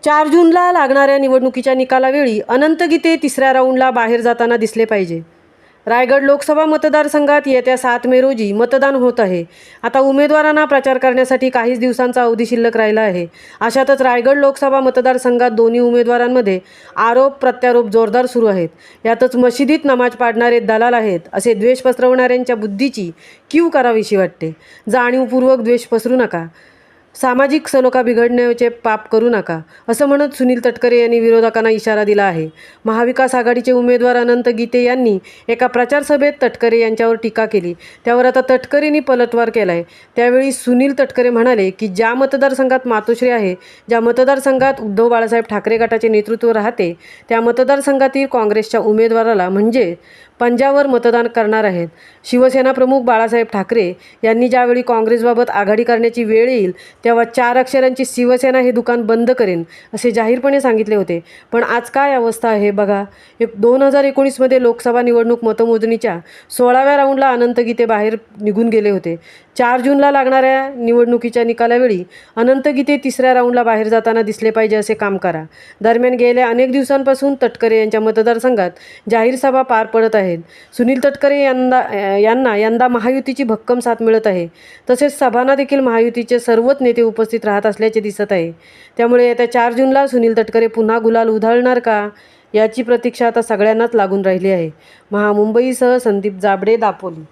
4 जूनला लागणाऱ्या निवडणुकीच्या निकालावेळी अनंत गीते तिसऱ्या राऊंडला बाहेर जाताना दिसले पाहिजे. रायगड लोकसभा मतदारसंघात येत्या 7 मे रोजी मतदान होत आहे. आता उमेदवारांना प्रचार करण्यासाठी काहीच दिवसांचा अवधी शिल्लक राहिला आहे. अशातच रायगड लोकसभा मतदारसंघात दोन्ही उमेदवारांमध्ये आरोप प्रत्यारोप जोरदार सुरू आहेत. यातच मशिदीत नमाज पाडणारे दलाल आहेत असे द्वेष पसरवणाऱ्यांच्या बुद्धीची कीव करावीशी वाटते. जाणीवपूर्वक द्वेष पसरू नका, सामाजिक सलोखा बिघडण्याचे पाप करू नका, असं म्हणत सुनील तटकरे यांनी विरोधकांना इशारा दिला आहे. महाविकास आघाडीचे उमेदवार अनंत गीते यांनी एका प्रचार सभेत तटकरे यांच्यावर टीका केली. त्यावर आता तटकरेंनी पलटवार केला आहे. त्यावेळी सुनील तटकरे म्हणाले की ज्या मतदारसंघात मातोश्री आहे, ज्या मतदारसंघात उद्धव बाळासाहेब ठाकरे गटाचे नेतृत्व राहते, त्या मतदारसंघातील काँग्रेसच्या उमेदवाराला म्हणजे पंजावर मतदान करणार आहेत. शिवसेना प्रमुख बाळासाहेब ठाकरे यांनी ज्यावेळी काँग्रेसबाबत आघाडी करण्याची वेळ येईल तेव्हा 4 अक्षरांची शिवसेना हे दुकान बंद करेन असे जाहीरपणे सांगितले होते. पण आज काय अवस्था आहे बघा. 2019मध्ये लोकसभा निवडणूक मतमोजणीच्या 16व्या राऊंडला अनंत गीते बाहेर निघून गेले होते. 4 जूनला लागणाऱ्या निवडणुकीच्या निकालावेळी अनंत गीते तिसऱ्या राऊंडला बाहेर जाताना दिसले पाहिजे असे काम करा. दरम्यान गेल्या अनेक दिवसांपासून तटकरे यांच्या मतदारसंघात जाहीर सभा पार पडत आहेत. सुनील तटकरे यांना यंदा महायुतीची भक्कम साथ मिळत आहे. तसेच सभांना देखील महायुतीचे सर्वच नेते उपस्थित राहत असल्याचे दिसत आहे. त्यामुळे येत्या 4 जूनला सुनील तटकरे पुन्हा गुलाल उधळणार का याची प्रतीक्षा आता सगळ्यांनाच लागून राहिली आहे. मुंबईसह संदीप जाबडे, दापोली.